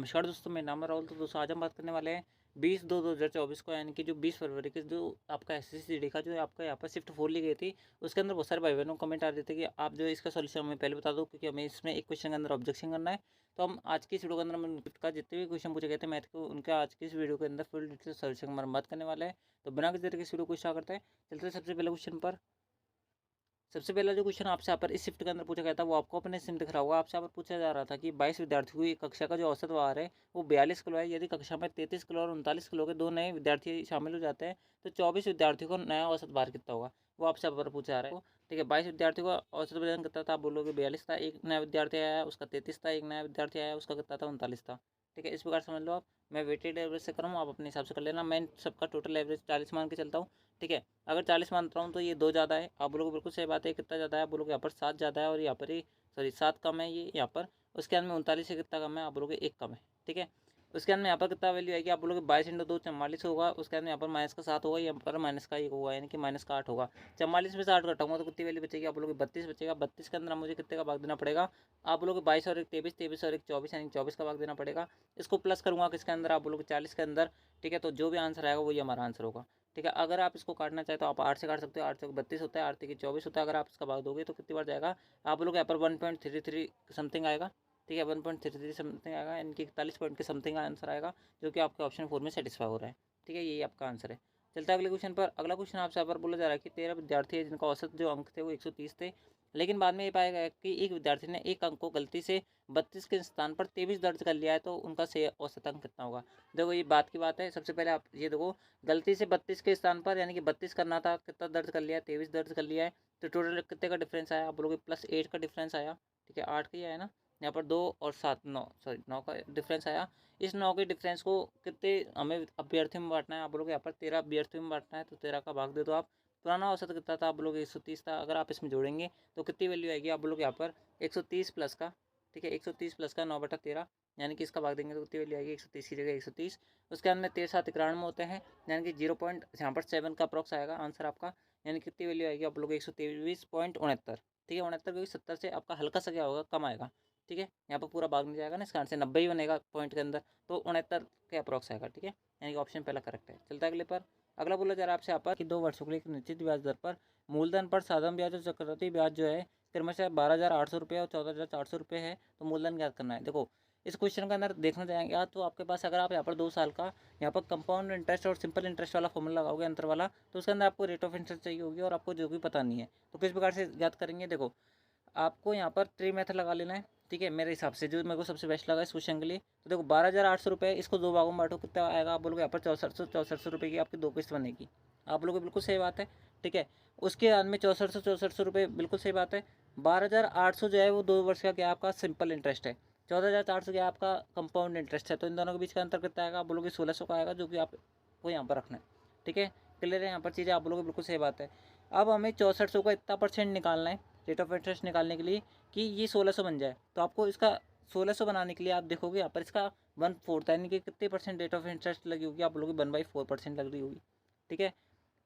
नमस्कार दोस्तों, मेरा नाम है राहुल। तो दोस्तों आज हम बात करने वाले हैं 20/2/2024 को, यानी कि जो 20 फरवरी के जो आपका एसएससीडी का जो आपका यहाँ पर शिफ्ट 4 ली गई थी, उसके अंदर बहुत सारे भाई बहनों को कमेंट आ रहे थे कि आप जो इसका सोल्यूशन हमें पहले बता दो, क्योंकि हमें इसमें एक क्वेश्चन के अंदर ऑब्जेक्शन करना है। तो हम आज की इस वीडियो के अंदर उनका जितने भी क्वेश्चन पूछे गए थे मैथ को, उनका आज की इस वीडियो के अंदर फुल डिटेल सोल्यूशन हमारे बात करने वाले हैं। तो बिना किसी तरीके से वीडियो को स्टार्ट करते हैं, चलते हैं सबसे पहले क्वेश्चन पर। सबसे पहला जो क्वेश्चन आपसे यहाँ पर इस शिफ्ट के अंदर पूछा गया था, वो आपको अपने सिम दिख रहा होगा। आपसे यहाँ पर पूछा जा रहा था कि 22 विद्यार्थियों की कक्षा का जो औसत भार है वो 42 किलो है। यदि कक्षा में 33 किलो और 39 किलो के दो नए विद्यार्थी शामिल हो जाते हैं तो 24 विद्यार्थियों को नया औसत भार कितना होगा, वो आपसे यहाँ पर पूछा जा रहा है। ठीक है, 22 विद्यार्थियों का औसत वजन कितना था, आप बोलोगे 42 था। एक नया विद्यार्थी आया उसका 33 था, एक नया विद्यार्थी आया उसका कितना था, 39 था। ठीक है, इस प्रकार समझ लो आप। मैं वेटेड एवरेज से करूँ, आप अपने हिसाब से कर लेना। मैं सबका टोटल एवरेज 40 मान के चलता हूँ। ठीक है, अगर 40 मानता हूँ तो ये 2 ज़्यादा है, आप बोलोगे बिल्कुल सही बात है। कितना ज़्यादा है, आप बोलोगे यहाँ पर 7 ज़्यादा है, और यहाँ पर ही सॉरी 7 कम है ये यहाँ पर। उसके अंदर में 39 से कितना कम है, आप बोलोगे 1 कम है। ठीक है, उसके अंदर में यहाँ पर कितना वैल्यू आएगी, आप बोलोगे 22 × 2 44 होगा। उसके अंदर यहाँ पर -7 होगा, यहाँ पर -1 होगा, यानी कि -8 होगा। 44 में से 8 घटाऊंगा तो कितनी वैल्यू बचेगी, आप बोलोगे 32 बचेगा। 32 के अंदर मुझे कितने का भाग देना पड़ेगा, आप बोलोगे 22 और 1 23, 23 और 1 24, यानी 24 का भाग देना पड़ेगा। इसको प्लस करूँगा किसके अंदर, आप बोलोगे 40 के अंदर। ठीक है, तो जो भी आंसर आएगा वही हमारा आंसर होगा। ठीक है, अगर आप इसको काटना चाहे तो आप 8 से काट सकते हो। 8 से 32 होता है, 8 की 24 होता है। अगर आप इसका भाग दोगे तो कितनी बार जाएगा, आप लोग यहाँ पर 1.33 समथिंग आएगा। ठीक है, 1.33 समथिंग आएगा, यानी कि 41 पॉइंट के समथिंग आंसर आएगा, जो कि आपके ऑप्शन 4 में सेटिस्फाई हो रहा है। ठीक है, यही आपका आंसर है। चलता है अगले क्वेश्चन पर। अगला क्वेश्चन आपसे यहाँ पर बोला जा रहा है कि 13 विद्यार्थी है जिनका औसत जो अंक थे वो 130 थे, लेकिन बाद में ये पाया गया कि एक विद्यार्थी ने एक अंक को गलती से 32 के स्थान पर 23 दर्ज कर लिया है, तो उनका से औसत अंक कितना होगा। देखो ये बात की बात है। सबसे पहले आप ये देखो, गलती से 32 के स्थान पर यानी कि 32 करना था, कितना दर्ज कर लिया है, 23 दर्ज कर लिया है। तो टोटल कितने का डिफरेंस आया, आप बोलोगे +8 का डिफरेंस आया। ठीक है, 8 का ही आया ना, यहाँ पर 2 और 7 9 सॉरी 9 का डिफरेंस आया। इस 9 के डिफरेंस को कितने हमें अभ्यर्थियों में बांटना है, आप बोलोगे यहाँ पर 13 अभ्यर्थियों में बांटना है, तो 13 का भाग दे दो आप। पुराना औसत कितना था, आप बोलोगे 130 था। अगर आप इसमें जोड़ेंगे तो कितनी वैल्यू आएगी, आप बोलोगे यहाँ पर 130 प्लस का। ठीक है, 130 प्लस का 9/13, यानी कि इसका भाग देंगे तो कितनी वैल्यू आएगी, 130 की जगह 130। उसके अंदर 13 7 91 होते हैं, यानी कि 0. यहाँ पर 7 का अप्रॉक्स आएगा आंसर आपका, यानी कितनी वैल्यू आएगी, आप लोग 123.69। ठीक है, 69 क्योंकि 70 से आपका हल्का सा क्या होगा, कम आएगा। ठीक है, यहाँ पर पूरा भाग नहीं जाएगा ना, इसका आंसर 90 ही बनेगा पॉइंट के अंदर, तो 69 के अप्रॉक्स आएगा। ठीक है, यानी कि ऑप्शन पहला करेक्ट है। चलता है अगले पर। अगला बोला जा रहा है आपसे यहाँ पर कि 2 वर्षों के लिए एक निश्चित ब्याज दर पर मूलधन पर साधारण ब्याज और चक्रवृद्धि ब्याज जो है क्रमशः 12,800 रुपये और 14,400 रुपये है, तो मूलधन ज्ञात करना है। देखो इस क्वेश्चन के अंदर देखना जाएंगे तो आपके पास अगर आप यहाँ पर 2 साल का यहाँ पर कंपाउंड इंटरेस्ट और सिंपल इंटरेस्ट वाला फॉर्मूला लगाओगे अंतर वाला, तो उसके अंदर आपको रेट ऑफ इंटरेस्ट चाहिए होगी और आपको जो भी पता नहीं है, तो किस प्रकार से ज्ञात करेंगे। देखो आपको यहाँ पर ट्री मेथड लगा लेना है। ठीक है, मेरे हिसाब से जो मेरे को सबसे बेस्ट लगा इस क्वेश्चन के लिए। तो देखो 12,800 रुपये, इसको 2 भागों में बांटो, कितना आएगा, आप बोलोगे यहाँ पर 6400 रुपये की आपकी 2 किस्त बनेगी। आप बोलोगे बिल्कुल सही बात है। ठीक है, उसके बाद में 6400 रुपये, बिल्कुल सही बात है। 12,800 जो है वो 2 वर्ष का क्या आपका सिंपल इंटरेस्ट है, 14,400 क्या आपका कंपाउंड इंटरेस्ट है, तो इन दोनों के बीच का अंतर कितना आएगा, आप बोलोगे 1600 का आएगा, जो कि आपको यहाँ पर रखना है। ठीक है, क्लियर है यहाँ पर चीज़ें, आप बोलोगे बिल्कुल सही बात है। अब हमें 6400 का इतना % निकालना है रेट ऑफ इंटरेस्ट निकालने के लिए कि ये 1600 बन जाए, तो आपको इसका 1600 बनाने के लिए आप देखोगे यहाँ पर इसका 1/4 यानी कि कितने % रेट ऑफ इंटरेस्ट लगी होगी, आप बोलोगे 1/4% लग रही होगी। ठीक है,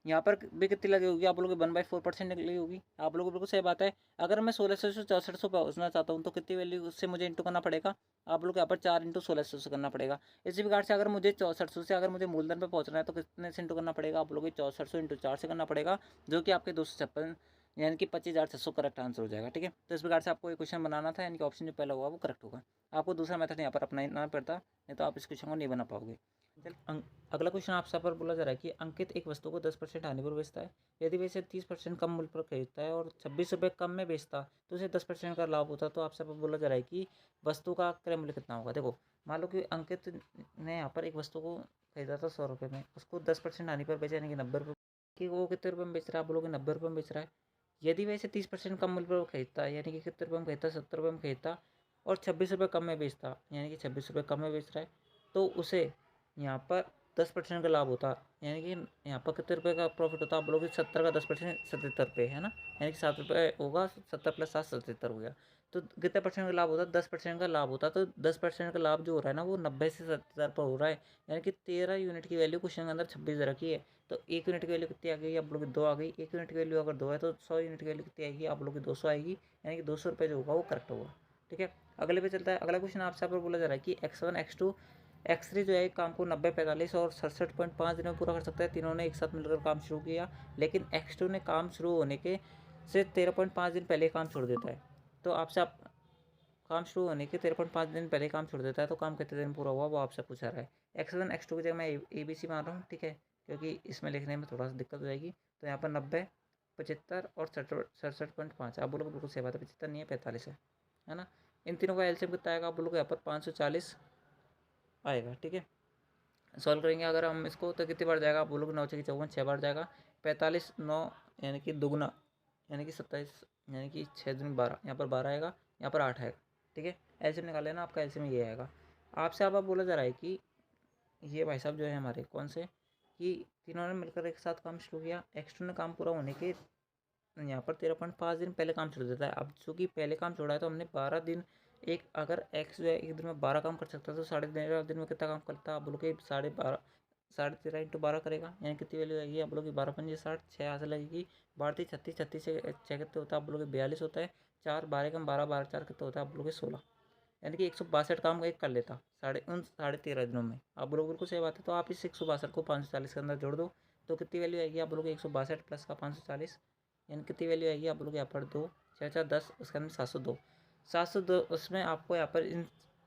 यहाँ पर भी कितनी लगी होगी, आप लोग 1/4% लगी होगी, आप लोगों को बिल्कुल सही बात है। अगर मैं 1600 से 6400 पहुँचना चाहता हूँ तो कितनी वैल्यू उससे मुझे इंटू करना पड़ेगा, आप लोग यहाँ पर 4 × 1600 से करना पड़ेगा। इसी प्रकार से अगर मुझे 6400 से अगर मुझे मूलधन पर पहुँचना है तो कितने से इंटू करना पड़ेगा, आप लोग 6400 × 4 से करना पड़ेगा, जो कि आपके 256 यानी कि 25,600 करेक्ट आंसर हो जाएगा। ठीक है, तो इस प्रकार से आपको ये क्वेश्चन बनाना था, यानी कि ऑप्शन जो पहला होगा वो करेक्ट होगा। आपको दूसरा मेथड यहाँ पर अपनाना पड़ता, नहीं तो आप इस क्वेश्चन को नहीं बना पाओगे। अगला क्वेश्चन आपसे पर बोला जा रहा है कि अंकित एक वस्तु को 10% हानि पर बेचता है, यदि वह इसे 30% कम मूल्य पर खरीदता है और 26 रुपये कम में बेचता तो उसे 10% का लाभ होता। तो आपसे बोला जा रहा है कि वस्तु का क्रय मूल्य कितना होगा। देखो मान लो कि अंकित ने यहाँ पर एक वस्तु को खरीदा था 100 रुपये में, उसको 10% हानि पर बेचा, यानी कि 90 रुपये, कि वो कितने रुपये में बेच रहा है, आप बोलोगे 90 रुपये में बेच रहा है। यदि वह इसे 30% कम मूल्य पर खरीदता है, यानी कि कितने रुपये में खरीदता, 70 रुपये में खरीदता और 26 रुपये कम में बेचता, यानी कि 26 रुपये कम में बेच रहा है, तो उसे यहाँ पर 10% का लाभ होता, यानी कि यहाँ पर कितने रुपये का प्रॉफिट होता, आप बोलोगे 70 का 10% 77 रुपये है ना, यानी कि 7 रुपये होगा, 70 + 7 77 हो गया। तो कितने % का लाभ होता, 10% का लाभ होता, तो 10% का लाभ जो हो रहा है ना वो 90 से 70 पर हो रहा है, यानी कि 13 यूनिट की वैल्यू क्वेश्चन के अंदर 26 रखी है, तो 1 यूनिट की वैल्यू कितनी आ गई, आप लोग 2 आ गई। 1 यूनिट की वैल्यू अगर 2 है तो 100 यूनिट की वैल्यू कितनी आएगी, आप लोग 200 आएगी, यानी कि 200 रुपये जो होगा वो करेक्ट होगा। ठीक है, अगले पे चलता है। अगला क्वेश्चन आपसे यहाँ पर बोला जा रहा है कि x1 x2 x3 जो है काम को 90, 45 और 67.5 दिनों में पूरा कर सकता है। तीनों ने एक साथ मिलकर काम शुरू किया, लेकिन x2 ने काम शुरू होने के से 13.5 दिन पहले काम छोड़ देता है। तो आपसे आप काम शुरू होने के 13.5 दिन पहले काम छोड़ देता है, तो काम कितने दिन पूरा हुआ वो आपसे पूछा रहा है। x1 x2 की जगह मैं ABC मान रहा हूँ, ठीक है, क्योंकि इसमें लिखने में थोड़ा सा दिक्कत हो जाएगी। तो यहाँ पर 90, 75 और 67.5। आप बोलोगे बिल्कुल सही बात है, 75 नहीं है, 45 है ना। इन तीनों का एलसीएम कितना आएगा? आप बोलोगे यहाँ पर 540 आएगा, ठीक है। सॉल्व करेंगे अगर हम इसको तो कितनी बार जाएगा? आप बोलोगे 9 6 54, 6 बार जाएगा। 45 9 यानी कि दुगना यानी कि 27 यानी कि 6 दूनी 12, यहाँ पर 12 आएगा, यहाँ पर 8 आएगा, ठीक है। एलसीएम निकाल लेना, आपका एलसीएम ये आएगा। आपसे अब बोला जा रहा है कि ये भाई साहब जो है हमारे कौन से कि तीनों ने मिलकर एक साथ काम शुरू किया। x2 ने काम पूरा होने के यहाँ पर 13.5 दिन पहले काम छोड़ देता है। अब चूँकि पहले काम छोड़ा है तो हमने 12 दिन, एक अगर x जो है एक दिन में 12 काम कर सकता है तो 13.5 दिन में कितना काम करता है? आप बोलोगे 13.5 इंटू 12 करेगा, यानी कितनी वैल्यू आएगी? आप बोलोगे 12 पंजे 60, 6 यहाँ से लगेगी, 12 36, 36 से 6 कितने होता है? आप बोलोगे 42 होता है। 4 12 कम 12, 12 4 कितना होता है? आप बोलोगे 16, यानी कि 162 काम एक कर लेता साढ़े 13 दिनों में। आप बोलोगे बिल्कुल सही बात है। तो आप इस 162 को 540 के अंदर जोड़ दो, तो कितनी वैल्यू आएगी? आप बोलोगे 162 प्लस का 540, यानी कितनी वैल्यू आएगी? आप बोलोगे यहाँ पर 2 6 4 10, उसके अंदर 702। 702 उसमें आपको यहाँ पर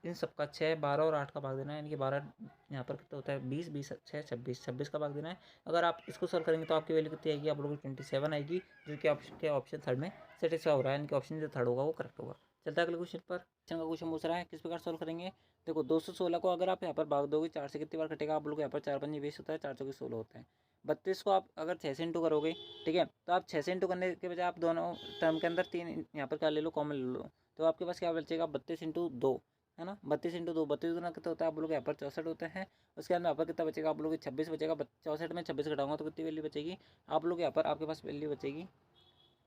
इन सबका 6 12 और 8 का भाग देना है, यानी कि 12 यहाँ पर कितना होता है? 20 20 6 26 26 का भाग देना है। अगर आप इसको सॉल्व करेंगे तो आपकी वैल्यू कितनी आएगी? आप लोगों की 27 आएगी, जो कि आपके ऑप्शन थर्ड में सेटिस्फाई हो रहा है, यानी कि ऑप्शन जो थर्ड होगा वो करेक्ट होगा। चलता है अगले क्वेश्चन पर। क्वेश्चन पूछ रहा है किस प्रकार सॉल्व करेंगे। देखो 216 को अगर आप यहाँ पर भाग दोगे 4 से कितनी बार कटेगा? आप लोग यहाँ पर 4 पंजे 20 होता है, 4 चौके 16 होता है। 32 को आप अगर 6 से इंटू करोगे, ठीक है, तो आप 6 से इंटू करने के बजाय आप दोनों टर्म के अंदर 3 यहाँ पर क्या ले लो? कॉमन ले लो, तो आपके पास क्या बचेगा? 32 इंटू 2 है ना। 32 इंटू 2, 32 गुना कितना होता है? आप लोग यहाँ पर 64 होते हैं। उसके अंदर यहाँ पर कितना बचेगा? आप लोग 26 बचेगा। 64 में 26 घटाऊंगा तो कितनी वैल्यू बचेगी? आप लोग यहाँ पर आपके पास वैल्यू बचेगी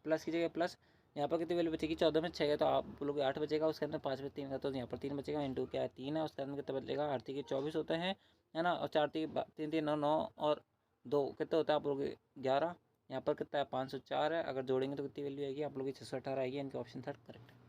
प्लस की जगह प्लस, यहाँ पर कितनी वैल्यू बचेगी? 14 में 6 है तो आप बोलोगे 8 बचेगा। उसके अंदर 5 में 3 का तो यहाँ पर 3 बचेगा, इंटू क्या है 3 है। उसके अंदर कितना बचेगा? 8 3 24 होते हैं, है ना। और 4 3 3 3 9 9 और 2 कितना होता है? आप बोलोगे 11। यहाँ पर कितना है? 504 है। अगर जोड़ेंगे तो कितनी वैल्यू आएगी? आप लोग 618 आएगी, इनके ऑप्शन थर्ड करेक्ट है।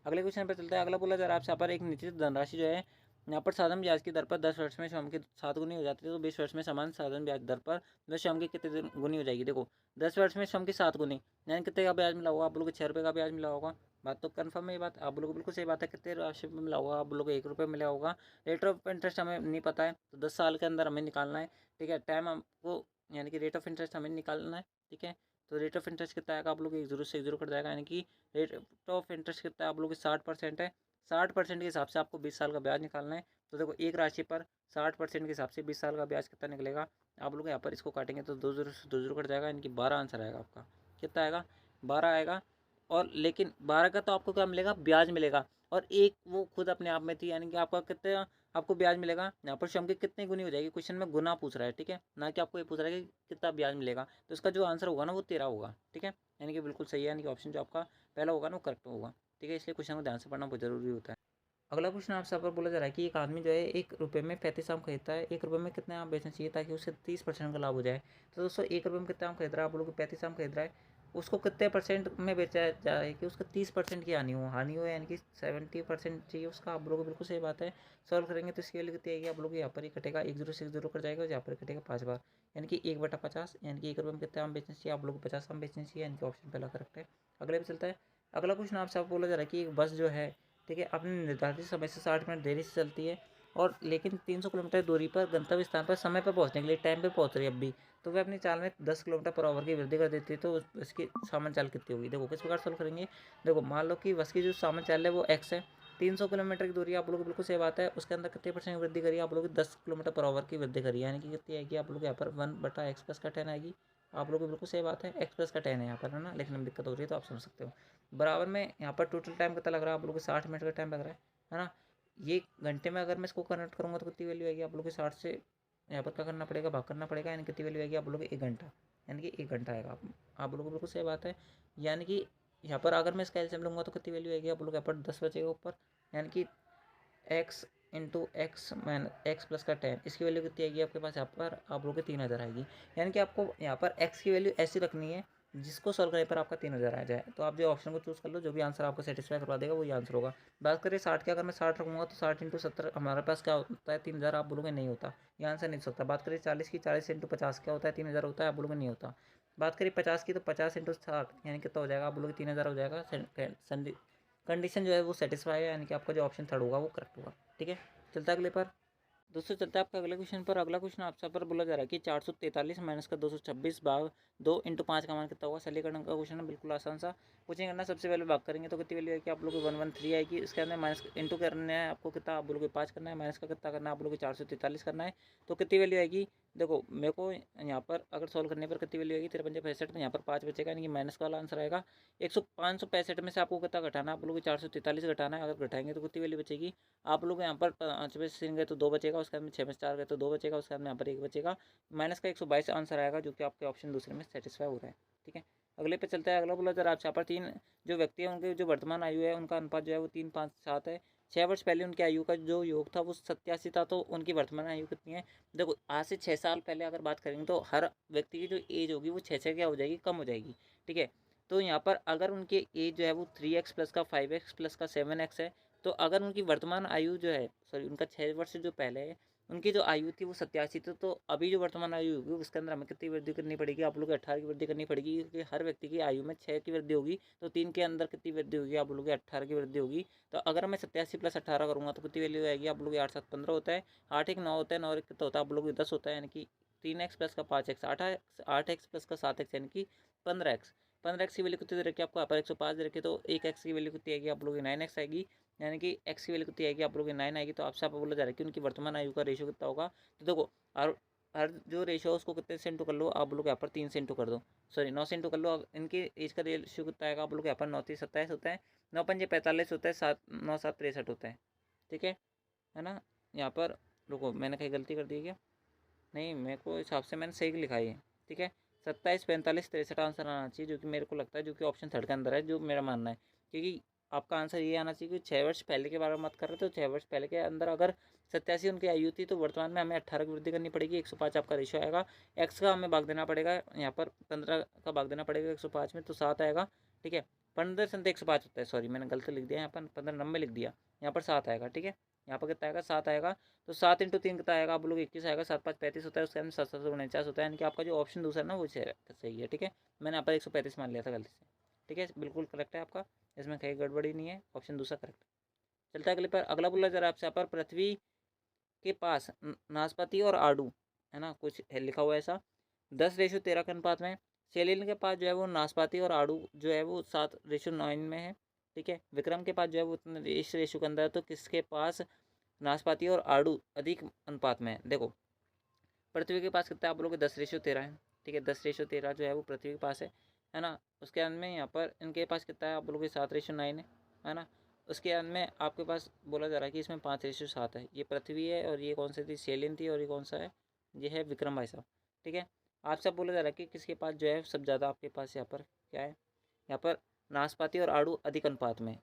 अगले क्वेश्चन पर चलता है। अगला बोला जा रहा है आपसे यहाँ पर एक निश्चित धनराशि जो है यहाँ पर साधारण ब्याज की दर पर 10 वर्ष में स्वयं की 7 गुनी हो जाती है, तो 20 वर्ष में समान साधारण ब्याज दर पर वह स्वयं की कितने गुनी हो जाएगी? देखो 10 वर्ष में स्वयं की 7 गुनी, यानी कितने का ब्याज मिला होगा? आप लोग 6 रुपये का ब्याज मिला होगा। बात तो कन्फर्म है ये बात, आप लोग बिल्कुल सही बात है। कितने राशि में मिला होगा? आप लोग 1 रुपये मिला होगा। रेट ऑफ इंटरेस्ट हमें नहीं पता है, तो 10 साल के अंदर हमें निकालना है, ठीक है। टाइम हमको यानी कि रेट ऑफ इंटरेस्ट हमें निकालना है, ठीक है। तो रेट ऑफ इंटरेस्ट कितना आएगा? आप लोग 1 0 से 1 0 कट जाएगा, यानी कि रेट ऑफ इंटरेस्ट कितना है? आप लोग 60% है। 60% के हिसाब से आपको 20 साल का ब्याज निकालना है। तो देखो एक राशि पर 60% के हिसाब से 20 साल का ब्याज कितना निकलेगा? आप लोग यहाँ पर इसको काटेंगे तो 2 0 से 2 0 कट जाएगा, यानी कि 12 आंसर आएगा आपका। कितना आएगा? 12 आएगा। और लेकिन 12 का तो आपको क्या मिलेगा? ब्याज मिलेगा। और एक वो खुद अपने आप में थी, यानी कि आपका कितना आपको ब्याज मिलेगा? यहाँ पर स्वयं की कितनी गुनी हो जाएगी? क्वेश्चन में गुना पूछ रहा है, ठीक है, ना कि आपको ये पूछ रहा है कि कितना ब्याज मिलेगा। तो इसका जो आंसर होगा ना वो 13 होगा, ठीक है, यानी कि बिल्कुल सही है, यानी कि ऑप्शन जो आपका पहला होगा ना वो करेक्ट होगा, ठीक है। इसलिए क्वेश्चन को ध्यान से पढ़ना बहुत जरूरी होता है। अगला क्वेश्चन आपसे पर बोला जा रहा है कि एक आदमी जो है 1 रुपये में 35 आम खरीदता है। 1 रुपये में कितने आम बेचना चाहिए ताकि उसे 30% का लाभ हो जाए? तो दोस्तों 1 रुपये में कितने आम खरीद रहा है? आप लोग 35 आम खरीद रहा है, उसको कितने परसेंट में बेचा जाए कि उसका 30% की हानि हो, यानी कि 70% चाहिए उसका। आप लोग बिल्कुल सही बात है। सॉल्व करेंगे तो इसकी वैल्यू कितनी आएगी? आप लोग यहाँ पर ही कटेगा 1 0 से 1 0 कर जाएगा, यहाँ पर कटेगा 5 बार, यानी कि 1/50, यानी कि 1 रुपये में कितने आम बेचना चाहिए? आप लोग 50 आम बेचना चाहिए, यानी कि ऑप्शन पहला करेक्ट है। अगले पे चलता है। अगला क्वेश्चन आपसे बोला जा रहा है कि एक बस जो है, ठीक है, अपने निर्धारित समय से 60 मिनट देरी से चलती है, और लेकिन 300 किलोमीटर दूरी पर गंतव्य स्थान पर समय पर पहुंचने के लिए टाइम पे पहुंच रही है अब भी, तो वह अपनी चाल में 10 किलोमीटर पर आवर की वृद्धि कर देती है, तो इसकी सामान्य चाल कितनी होगी? देखो किस प्रकार सॉल्व करेंगे। देखो मान लो कि बस की जो सामान्य चाल है वो x है, 300 किलोमीटर की दूरी आप लोग बिल्कुल सही बात है, उसके अंदर कितने परसेंट वृद्धि करी? आप लोग 10 किलोमीटर पर आवर की वृद्धि करी, यानी कि कितनी आएगी? आप लोग यहाँ पर 1/x प्लस का 10 आएगी। आप लोग बिल्कुल सही बात है, x प्लस का 10 है यहाँ पर, है ना, लिखने में दिक्कत हो रही है तो आप समझ सकते हो। बराबर में यहाँ पर टोटल टाइम कितना लग रहा है? आप लोग को 60 मिनट का टाइम लग रहा है ना। ये घंटे में अगर मैं इसको कन्वर्ट करूँगा तो कितनी वैल्यू आएगी? आप लोग को 60 से यहाँ पर क्या करना पड़ेगा? भाग करना पड़ेगा, यानी कितनी वैल्यू आएगी? आप लोग 1 घंटा, यानी कि 1 घंटा आएगा। आप लोगों को बिल्कुल सही बात है, यानी कि यहाँ पर अगर मैं इसका एलसीएम लूँगा तो कितनी वैल्यू आएगी? आप लोग यहाँ पर 10 बचेगा ऊपर, यानी कि x into x man x plus का 10, इसकी वैल्यू कितनी आएगी आपके पास? यहाँ पर आप लोग के 3000 आएगी, यानी कि आपको यहाँ पर एक्स की वैल्यू ऐसी रखनी है जिसको सॉल्व करने पर आपका 3000 आ जाए, तो आप जो ऑप्शन को चूज़ कर लो, जो भी आंसर आपको सेटिस्फाई करवा देगा वही आंसर होगा। बात करें 60 की, अगर मैं 60 रखूँगा तो 60 × 70 हमारे पास क्या होता है 3000, आप बोलोगे नहीं होता, ये आंसर नहीं हो सकता। बात करें 40 की, 40 × 50 क्या होता है 3000 होता है, आप बोलोगे नहीं होता। बात करें 50 की, तो 50 × 60 यानी कितना हो जाएगा, आप बोलोगे 3000 हो जाएगा। कंडीशन जो है वो सेटिस्फाई है, यानी कि आपका जो ऑप्शन थर्ड होगा वो करेक्ट होगा। ठीक है, चलता है अगले पर। दोस्तों चलता है आपका अगले क्वेश्चन पर। अगला क्वेश्चन आपसे पर बोला जा रहा है कि 443 माइनस का 226 भाग 2 × 5 का मान कितना होगा। सलीकरण का क्वेश्चन है, बिल्कुल आसान सा। कुछ करना, सबसे पहले भाग करेंगे तो कितनी वैल्यू आएगी, आप लोग को 113 आएगी। इसके अंदर माइनस इंटू करना है आपको, कितना आप लोग को 5 करना है, माइनस का कितना करना है आप लोग को 443 करना है। तो कितनी वैल्यू आएगी, देखो मेरे को यहाँ पर अगर सॉल्व करने पर कितनी वैल्यू आएगी 5365, तो यहाँ पर 5 बचेगा, यानी कि माइनस वाला आंसर आएगा। 565 में से आपको कितना घटाना है, आप लोग को 443 घटाना है। अगर घटाएंगे तो कितनी वैल्यू बचेगी, आप लोग यहाँ पर 5 में से गए तो 2 बचेगा, उसके बाद में 6 में से 4 गए तो 2 बचेगा, उसके बाद में यहाँ पर 1 बचेगा। माइनस का 122 आंसर आएगा, जो कि आपके ऑप्शन दूसरे में सेटिस्फाई हो रहा है। ठीक है, अगले पे चलता है। अगला बोला जरा आप यहाँ पर 3 जो व्यक्ति हैं उनके जो वर्तमान आयु है उनका अनुपात जो है वो 3, 5, 7 है। 6 वर्ष पहले उनकी आयु का जो योग था वो 87 था, तो उनकी वर्तमान आयु कितनी है। देखो आज से 6 साल पहले अगर बात करेंगे तो हर व्यक्ति की जो एज होगी वो 6 क्या हो जाएगी, कम हो जाएगी। ठीक है, तो यहाँ पर अगर उनकी एज जो है वो 3x प्लस का 5x प्लस का 7x है, तो अगर उनकी वर्तमान आयु जो है, सॉरी उनका 6 वर्ष जो पहले है उनकी जो आयु थी वो 87 थी, तो अभी जो वर्तमान आयु होगी उसके अंदर हमें कितनी वृद्धि करनी पड़ेगी, आप लोग 18 की वृद्धि करनी पड़ेगी, क्योंकि हर व्यक्ति की आयु में 6 की वृद्धि होगी, तो 3 के अंदर कितनी वृद्धि होगी, आप लोग 18 की वृद्धि होगी। तो अगर मैं 87 + 18 करूँगा तो कितनी वैल्यू आएगी, आप लोग 8, 7, 15 होता है, 8, 1, 9 होता है, 9 कितना होता है आप लोग 10 होता है, यानी कि 3x प्लस का 5x 8x प्लस का 7x यानी कि 15x। 15x की वैल्यू कितनी दे रखी है आपको, यहाँ पर 105 दे रखी है, तो 1x की वैल्यू कितनी आएगी आप लोग 9x आएगी, यानी कि x की वैल्यू कितनी आएगी आप लोग 9 आएगी। तो आपसे आपको बोला जा रहा है कि उनकी वर्तमान आयु का रेशियो कितना होगा। तो देखो हर जो रेशियो है उसको कितने से इंटू कर लो, आप लोग यहाँ पर 3 से इंटू कर दो, सॉरी 9 से इंटू कर लो। इनकी एज का रेशियो कितना आएगा, आप लोग यहाँ पर 9 3 27 होता है, 9 5 45 होता है, 7 9 7 63 होता है। ठीक है ना। यहाँ पर रुको, मैंने कहीं गलती कर दी क्या, नहीं मेरे को हिसाब से मैंने सही लिखा है। ठीक है, 27 45 63 आंसर आना चाहिए, जो कि मेरे को लगता है जो कि ऑप्शन थर्ड के अंदर है, जो मेरा मानना है। क्योंकि आपका आंसर ये आना चाहिए कि 6 वर्ष पहले के बारे में मत कर रहे, तो 6 वर्ष पहले के अंदर अगर 87 उनकी आयु थी, तो वर्तमान में हमें 18 की वृद्धि करनी पड़ेगी, 105 आपका रेशियो आएगा। एक्स का हमें भाग देना पड़ेगा, यहाँ पर 15 का भाग देना पड़ेगा 105 में, तो 7 आएगा। ठीक है, 15 से 105 होता है, सॉरी मैंने गलती लिख दिया, यहाँ पर 15 नंबर लिख दिया, यहाँ पर 7 आएगा। ठीक है, यहाँ पर कितना आएगा 7 आएगा, तो 7 × 3 कितना आएगा, आप लोग 21 आएगा, 7 5 35 होता है, उसके अंदर 7 7 49 होता है, यानी कि आपका जो ऑप्शन दूसरा ना वो सही है। ठीक है, मैंने यहाँ पर 135 मान लिया था गलती से। ठीक है, बिल्कुल करेक्ट है आपका, इसमें कहीं गड़बड़ी नहीं है, ऑप्शन दूसरा करेक्ट। चलता है अगले पर। अगला बोला जरा आपसे यहाँ पर पृथ्वी के पास नाशपाती और आड़ू है ना, कुछ है लिखा हुआ है ऐसा 10:13 के अनुपात में। सेलिन के पास जो है वो नाशपाती और आड़ू जो है वो 7:9 में है। ठीक है, विक्रम के पास जो है वो इस रेशो के अंदर है, तो किसके पास नाशपाती और आड़ू अधिक अनुपात में है। देखो पृथ्वी के पास कितना है, आप लोग 10:13 है। ठीक है, 10:13 जो है वो पृथ्वी के पास है ना। उसके अंत में यहाँ पर इनके पास कितना है, आप लोग 7:9 है ना। उसके अंत में आपके पास बोला जा रहा है कि इसमें 5:7 है। ये पृथ्वी है और ये कौन सी थी, सेलिन थी, और ये कौन सा है, ये है विक्रम भाई साहब। ठीक है, आपसे बोला जा रहा है कि किसके पास जो है सब ज़्यादा, आपके पास यहाँ पर क्या है, यहाँ पर नाशपाती और आड़ू अधिक अनुपात में,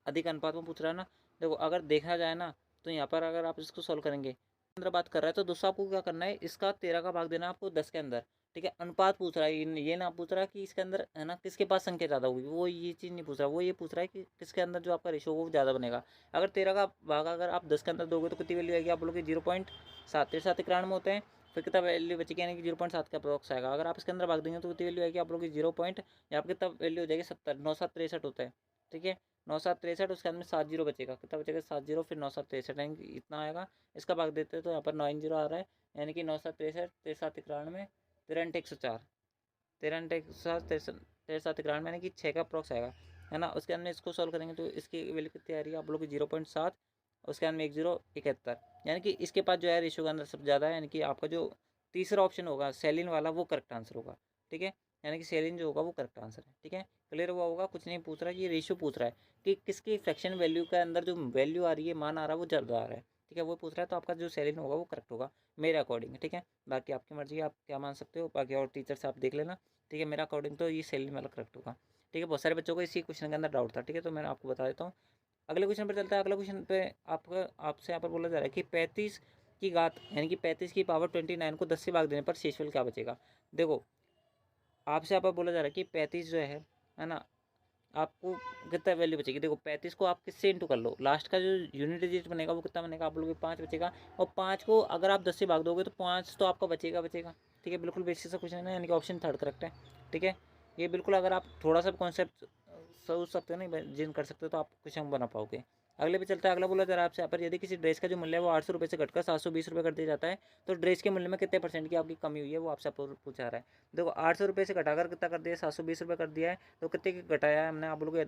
अधिक अनुपात में पूछ रहा है ना। देखो अगर देखा जाए ना, तो यहाँ पर अगर आप इसको सॉल्व करेंगे अंदर बात कर रहा है, तो दोस्तों आपको क्या करना है, इसका 13 का भाग देना है आपको 10 के अंदर। ठीक है, अनुपात पूछ रहा है, ये ना पूछ रहा है कि इसके अंदर है ना किसके पास संख्या ज़्यादा होगी, वो ये चीज़ नहीं पूछ रहा, वो ये पूछ रहा है कि किसके अंदर जो आपका रेशो वो ज़्यादा बनेगा। अगर 13 का भाग अगर आप 10 के अंदर दोगे तो कितनी वैल्यू आएगी, आप बोलोगे 0.7, 7 91 होते हैं, फिर कितना वैल्यू बचेगी, यानी कि 0.7 का अप्रोक्स आएगा। अगर आप इसके अंदर भाग देंगे तो कितनी वैल्यू आएगी, आप लोग 0 पॉइंट, यहाँ पर कितना वैल्यू हो जाएगी 70, 9 7 63 होता है। ठीक है, 9 7 63, उसके अंदर 7 जीरो बचेगा, कितना बचेगा 7 जीरो, फिर 9 7 63 यानी कि इतना आएगा। इसका भाग देते हैं तो यहाँ पर 9 जीरो आ रहा है, यानी कि 9 7 63, 13 7 91, 13 × 104, 13 × 107, 13 7 91 यानी कि 6 का अप्रॉक्स आएगा, है ना। उसके अंदर इसको सॉल्व करेंगे तो इसकी वैल्यू कितनी आ रही है, आप लोग 0.7, उसके अंदर 1071, यानी कि इसके पास जो है रेशियो का अंदर सब ज़्यादा है, यानी कि आपका जो तीसरा ऑप्शन होगा सेलिन वाला वो करेक्ट आंसर होगा। ठीक है, यानी कि सेलिन जो होगा वो करेक्ट आंसर है। ठीक है, क्लियर हुआ होगा, कुछ नहीं पूछ रहा है, ये रेशियो पूछ रहा है कि किसकी फ्रैक्शन वैल्यू के अंदर जो वैल्यू आ रही है, मान आ रहा है वो ज़्यादा आ रहा है। ठीक है, वो पूछ रहा है, तो आपका जो सेलिन होगा वो करेक्ट होगा मेरे अकॉर्डिंग। ठीक है, बाकी आपकी मर्जी है, आप क्या मान सकते हो, बाकी और टीचर से आप देख लेना। ठीक है, मेरा अकॉर्डिंग तो ये सेलिन वाला करेक्ट होगा। ठीक है, बहुत सारे बच्चों को इसी क्वेश्चन के अंदर डाउट था। ठीक है, तो मैं आपको बता देता हूँ। अगले क्वेश्चन पर चलता है। अगले क्वेश्चन पे आपका आपसे यहाँ पर बोला जा रहा है कि 35 की घात यानी कि 35 की पावर 29 को 10 से भाग देने पर शेषफल क्या बचेगा। देखो आपसे यहाँ पर बोला जा रहा है कि 35 जो है ना, आपको कितना वैल्यू बचेगी। देखो 35 को आप किससे इंटू कर लो, लास्ट का जो यूनिट डिजिट बनेगा वो कितना बनेगा, आप लोग 5 बचेगा। और 5 को अगर आप 10 से भाग दोगे तो 5 तो आपका बचेगा। ठीक है, बिल्कुल बेसिक सा क्वेश्चन है, यानी कि ऑप्शन थर्ड करेक्ट है। ठीक है, ये बिल्कुल अगर आप थोड़ा सा कॉन्सेप्ट सोच सकते हो ना, जिन कर सकते हो, तो आप क्वेश्चन बना पाओगे। अगले पे चलता है। अगला बोला जरा आपसे यहाँ पर, यदि किसी ड्रेस का जो मूल्य है वो 800 रुपये से घटकर 720 रुपये कर दिया जाता है तो ड्रेस के मूल्य में कितने परसेंट की आपकी कमी हुई है, वो आपसे पूछा रहा है। देखो 800 रुपये से घटाकर कितना कर दिया, 720 रुपये कर दिया है, तो कितने की घटाया है हमने, आप लोग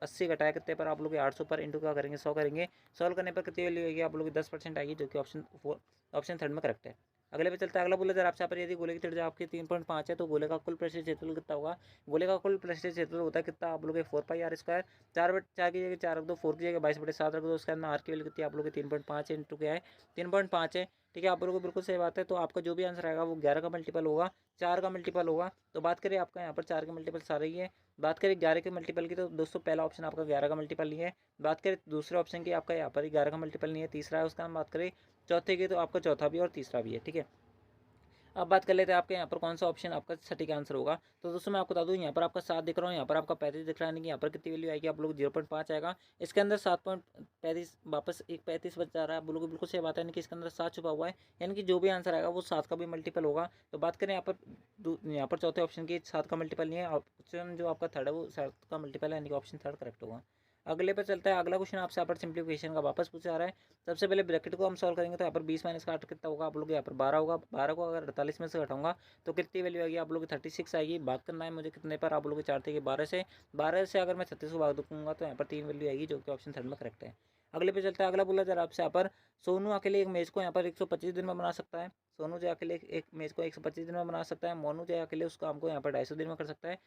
80 घटाया कितने पर, आप लोग 800 पर इंटू क्या करेंगे, 100 करेंगे। सॉल्व करने पर कितनी वैल्यू आएगी, आप लोग 10% आएगी, जो कि ऑप्शन थर्ड में करेक्ट है। अगले पे चलता है। अगला बोला जरा आपसे यहाँ पर, यदि गोले की त्रिज्या आपकी 3.5 है तो गोले का कुल पृष्ठीय क्षेत्रफल कितना होगा। गोले का कुल पृष्ठीय क्षेत्रफल होता है कितना, आप लोग 4πr²। 4 की जगह 4 रख दो, 4 की जगह 22/7 रख दो, उसके अंदर आर की वैल्यू कितनी, आप लोग 3.5 इंटू क्या है, 3.5 है। ठीक है, आप लोगों को बिल्कुल सही बात है। तो आपका जो भी आंसर आएगा वो 11 का मल्टीपल होगा, 4 का मल्टीपल होगा। तो बात करें आपका यहाँ पर 4 के मल्टीपल सारे ही है। बात करें 11 के मल्टीपल की, तो दोस्तों पहला ऑप्शन आपका 11 का मल्टीपल नहीं है। बात करें दूसरे ऑप्शन की, आपका यहाँ पर 11 का मल्टीपल नहीं है, तीसरा है उसका। हम बात करें चौथे की, तो आपका चौथा भी और तीसरा भी है। ठीक है, अब बात कर लेते हैं आपके यहाँ पर कौन सा ऑप्शन आपका सटीक आंसर होगा। तो दोस्तों मैं आपको बता दूँ, यहाँ पर आपका 7 दिख रहा हूँ, यहाँ पर आपका 35 दिख रहा है, यानी कि यहाँ पर कितनी वैल्यू आएगी, आप लोग 0.5 आएगा। इसके अंदर 7.35 वापस एक 35 बच जा रहा है, आप लोगों को बिल्कुल सही बात है, यानी कि इसके अंदर 7 छुपा हुआ है, यानी कि जो भी आंसर आएगा वो 7 का भी मल्टीपल होगा। तो बात करें यहाँ पर चौथे ऑप्शन की, 7 का मल्टीपल नहीं है, ऑप्शन जो आपका थर्ड है वो 7 का मल्टीपल है, यानी कि ऑप्शन थर्ड करेक्ट होगा। अगले पर चलता है। अगला क्वेश्चन आपसे यहाँ पर सिंप्लीफिकेशन का वापस पूछा जा रहा है। सबसे पहले ब्रैकेट को हम सॉल्व करेंगे, तो यहाँ पर 20 माइनस का 8 कितना होगा, आप लोग यहाँ पर 12 होगा। 12 को अगर 48 में से घटाऊंगा तो कितनी वैल्यू आएगी, आप लोग 36 आएगी। भाग करना है मुझे कितने पर, आप लोग 4 थे कि 12 से अगर मैं 36 को भाग दूंगा तो यहाँ पर 3 वैल्यू आएगी, जो कि ऑप्शन थर्ड में करेक्ट है। अगले पे चलता है। अगला बोला जरा आपसे यहाँ पर, सोनू अकेले एक मेज को यहाँ पर 125 दिन में बना सकता है। सोनू जो अकेले एक मेज को 125 दिन में बना सकता है। मोनू जो अकेले उस काम को यहाँ पर 250 दिन में कर सकता है।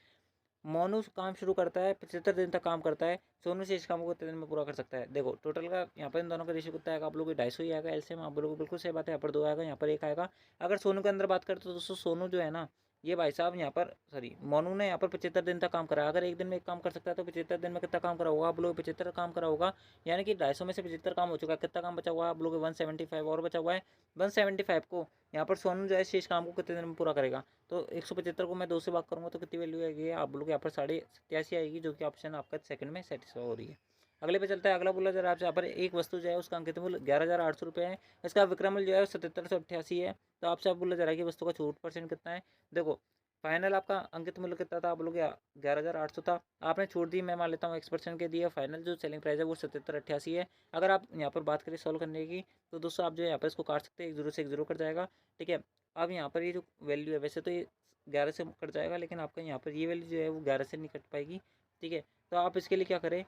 मोनू काम शुरू करता है 75 दिन तक काम करता है, सोनू से इस काम को कितने दिन में पूरा कर सकता है। देखो टोटल का यहाँ पर इन दोनों का रेशियो कितना आएगा, आप लोगों को 250 ही आएगा। एलसीएम आप लोगों को बिल्कुल सही बात है, यहाँ पर 2 आएगा, यहाँ पर 1 आएगा। अगर सोनू के अंदर बात करें तो दोस्तों सोनू जो है ना, ये भाई साहब यहाँ पर सॉरी मोनू ने यहाँ पर 75 दिन तक काम करा। अगर एक दिन में एक काम कर सकता है तो 75 दिन में कितना काम करा होगा, आप लोग 75 काम करा होगा, यानी कि 250 में से 75 काम हो चुका है। कितना काम बचा हुआ है, आप लोग 175 और बचा हुआ है। 175 को यहाँ पर सोनू जो है शेष काम को कितने दिन में पूरा करेगा। तो 175 को मैं 2 से भाग करूँगा तो कितनी वैल्यू आएगी, आप लोग यहाँ पर 87.5 आएगी, जो कि ऑप्शन आपका सेकंड में सेटिस्फाई हो रही है। अगले पे चलता है। अगला बोला जरा आपसे यहाँ पर, एक वस्तु जो है उसका अंकित मूल्य 11,800 रुपये है, इसका विक्रय मूल्य जो है 7788 है। तो आपसे आप बोला जा रहा है कि वस्तु का छूट परसेंट कितना है। देखो फाइनल आपका अंकित मूल्य कितना था, आप लोग 11,800 था, आपने छोड़ दी, मैं मान लेता हूँ X% के दिए। फाइनल जो सेलिंग प्राइस है वो 7788 है। अगर आप यहाँ पर बात करें सॉल्व करने की, तो दोस्तों आप जो है यहाँ पर इसको काट सकते हैं, 1 0 से 1 0 कट जाएगा। ठीक है, अब यहाँ पर ये जो वैल्यू है, वैसे तो ये 11 से कट जाएगा, लेकिन आपका यहाँ पर ये वैल्यू जो है वो 11 से नहीं कट पाएगी। ठीक है, तो आप इसके लिए क्या करें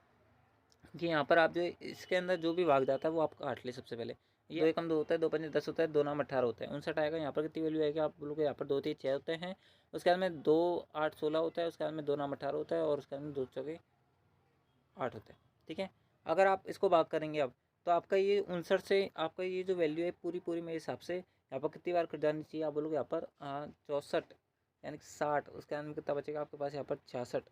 कि यहाँ पर आप जो इसके अंदर जो भी भाग जाता है वो आप काट ले सबसे पहले। ये 2 एकम 2 होता है, 2 पंजे 10 होता है, 2 नाम 18 होता है, 59 आएगा। यहाँ पर कितनी वैल्यू आएगी, आप लोग यहाँ पर 2 3 6 होते हैं, उसके बाद में 2 8 16 होता है, उसके बाद में 2 नाम 18 होता है, और उसके बाद में 2 चौके 8 होता है। ठीक है, अगर आप इसको भाग करेंगे अब, तो आपका ये 59 से आपका ये जो वैल्यू है पूरी पूरी मेरे हिसाब से यहाँ पर कितनी बार कट जानी चाहिए, आप बोलोगे यहाँ पर 64 यानी कि 60, उसके बाद में कितना बचेगा आपके पास यहाँ पर 66,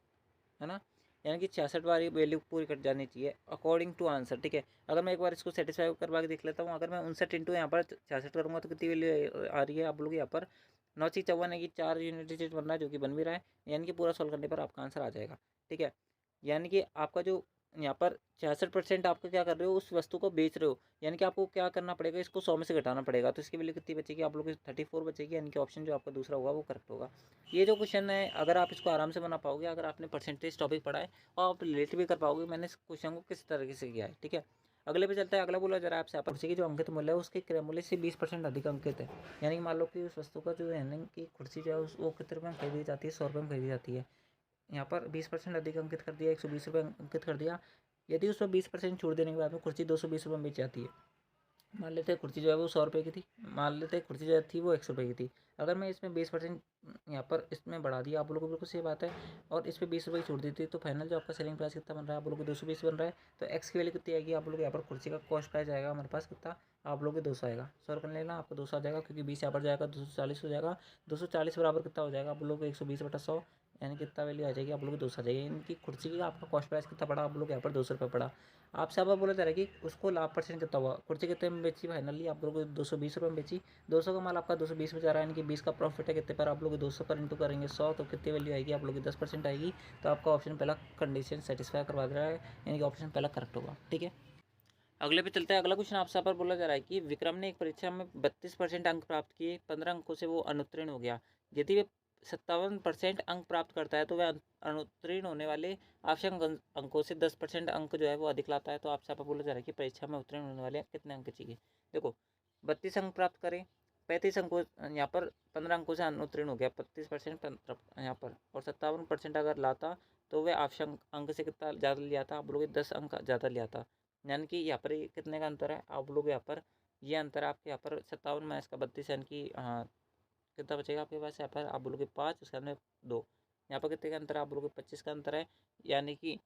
है ना, यानी कि 66 वाली वैल्यू पूरी कट जानी चाहिए अकॉर्डिंग टू आंसर। ठीक है, अगर मैं एक बार इसको सेटिस्फाई करवा के देख लेता हूँ, अगर मैं 59 इंटू यहाँ पर 66 करूँगा तो कितनी वैल्यू आ रही है, आप लोग यहाँ पर 9 54 है कि 4 यूनिट डिजिट बन रहा है, जो कि बन भी रहा है, यानी कि पूरा सॉल्व करने पर आपका आंसर आ जाएगा। ठीक है, यानी कि आपका जो यहाँ पर 66% आपका क्या कर रहे हो, उस वस्तु को बेच रहे हो, यानी कि आपको क्या करना पड़ेगा, इसको 100 में से घटाना पड़ेगा, तो इसकी वैल्यू कितनी बचेगी, आप लोग की 34 बचेगी, यानी कि ऑप्शन जो आपका दूसरा होगा वो करेक्ट होगा। ये जो क्वेश्चन है अगर आप इसको आराम से बना पाओगे, अगर आपने परसेंटेज टॉपिक पढ़ा है और आप रिलेट भी कर पाओगे मैंने इस क्वेश्चन को किस तरीके से किया है। ठीक है, अगले पे चलता है। अगला बोला जरा आपसे, कुर्सी की जो अंकित मूल्य है उसके क्रय मूल्य से 20% अधिक अंकित है, यानी कि मान लो कि उस वस्तु का जो है ना कि कुर्सी जो है वो कितने रुपये में खरीदी जाती है, 100 रुपये में खरीदी जाती है, यहाँ पर 20% अधिक अंकित कर दिया, 120 रुपये अंकित कर दिया। यदि उसमें 20% छूट देने के बाद में कुर्सी 220 रुपये में बेच जाती है, मान लेते हैं कुर्सी जो है वो 100 रुपये की थी, मान लेते हैं कुर्सी जो थी वो 100 रुपये की थी, अगर मैं इसमें 20% यहाँ पर इसमें बढ़ा दिया, आप लोगों को बिल्कुल सही बात है, और इस पर 20 रुपये की छूट दी थी, तो फाइनल जो आपका सेलिंग प्राइस कितना बन रहा है, आप लोगों को 220 बन रहा है। तो एक्स की वैल्यू कितनी आएगी, आप लोग यहाँ पर कुर्सी का कॉस्ट प्राइस आएगा हमारे पास कितना, आप लोग 200 आएगा, 100 कर लेना, आपको 200 आ जाएगा, क्योंकि 20 यहाँ पर जाएगा 240 हो जाएगा, 240 बराबर कितना हो जाएगा, आप लोग 120/100, यानी कितना वैल्यू आ जाएगी आप लोग की 200 आ जाएगी। इनकी कुर्सी का आपका कॉस्ट प्राइस कितना पड़ा आप लोग यहाँ पर 200 रुपये पड़ा। आपसे आप बोला जा रहा है कि उसको लाभ परसेंट कितना हुआ, कुर्सी कितने में बेची फाइनली आप लोग को 220 रुपये में बेची। 200 का माल आपका 220 में जा रहा है, यानी कि 20 का प्रॉफिट है कितने पर आप लोग 200 पर इंटू करेंगे 100 तो कितनी वैल्यू आएगी आप लोग की 10% आएगी। तो आपका ऑप्शन पहला कंडीशन सेटिस्फाई करवा दे रहा है, यानी कि ऑप्शन पहला करेक्ट होगा। ठीक है, अगले पे चलते हैं। अगला क्वेश्चन आपसे यहाँ पर बोला जा रहा है कि विक्रम ने एक परीक्षा में 32% अंक प्राप्त किए, 15 अंकों से वो अनुत्तीर्ण हो गया। यदि वे 57% अंक प्राप्त करता है तो वह अनुत्तीर्ण होने वाले आवश्यक अंकों से 10% अंक जो है वो अधिक लाता है। तो आपसे यहाँ पर बोला जा रहा है कि परीक्षा में उत्तीर्ण होने वाले कितने अंक चाहिए। देखो 32 अंक प्राप्त करें, 35 अंकों यहाँ पर 15 अंकों से अनुत्तीर्ण हो गया, 35% यहाँ पर, और 57% अगर लाता तो वह आवश्यक अंक से कितना ज़्यादा लिया था आप लोग 10 अंक ज़्यादा लिया था। यानी कि यहाँ पर कितने का अंतर है आप लोग यहाँ पर, ये अंतर आपके यहाँ पर 57 में इसका 32, यानी कि हाँ कितना बचेगा आपके पास यहाँ पर आप लोग के 5 उसके अंदर 2, यहाँ पर कितने का अंतर है आप लोग के 25 का अंतर है। यानी कि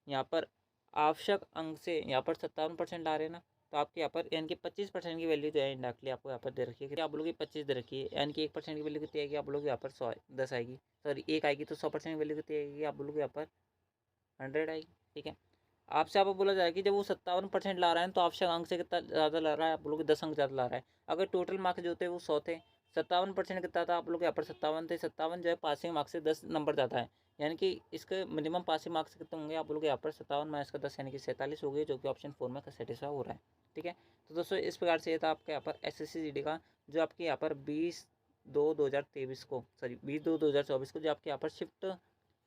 यहाँ पर आवश्यक अंक से यहाँ पर 57% ला रहे हैं ना, तो आपके यहाँ पर यानी कि 25% की वैल्यू जो है इंडायरेक्टली आपको यहाँ पर दे रखी है, आप लोग की 25 दे रखी है, यानी कि 1% की वैल्यू कितनी आएगी आप लोग यहाँ पर 10 आएगी, सॉरी 1 आएगी, तो 100% की वैल्यू कितनी आएगी आप लोग यहाँ पर 100 आएगी। ठीक है, आपसे आप बोला जाए कि जब वो 57% ला रहा है तो आवश्यक अंक से कितना ज़्यादा ला रहा है आप लोग 10 अंक ज़्यादा ला रहा है। अगर टोटल मार्क्स जो थे वो 100 थे, 57% कितना था आप लोग यहाँ पर 57 थे, 57 जो है पासिंग मार्क्स से 10 नंबर ज़्यादा है, यानी कि इसके मिनिमम पासिंग मार्क्स कितने होंगे आप लोग यहाँ पर 57 माइनस का 10 यानी कि 47 हो गए, जो कि ऑप्शन 4 में सेटिस्फाई हो रहा है। ठीक है, तो दोस्तों इस प्रकार से ये था आपके यहाँ पर SSC का जो आपके यहाँ पर 20/2/2023 को, सॉरी 20/2/2024 को जो आपके यहाँ पर शिफ्ट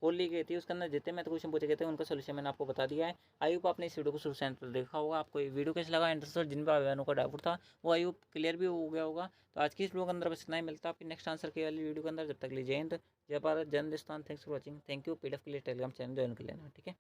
खोल ली गई थी, उसके अंदर जितने मैथ क्वेश्चन पूछे गए थे उनका सोल्यूशन मैंने आपको बता दिया है। आई होप आपने इस वीडियो को शुरू से अंत तक देखा होगा, आपको ये वीडियो कैसा लगा, इंटरेस्ट जिन भाइयों का डाउट था वो आई होप क्लियर भी हो गया होगा। तो आज की इस वीडियो के अंदर बस इतना ही, मिलता है आपकी नेक्स्ट आंसर के वाली वीडियो के अंदर। जब तक लीजिए जय हिंद, जय भारत, जय Hindustan, thanks for watching, thank you. PDF के लिए टेलीग्राम चैनल ज्वाइन कर लेना। ठीक है।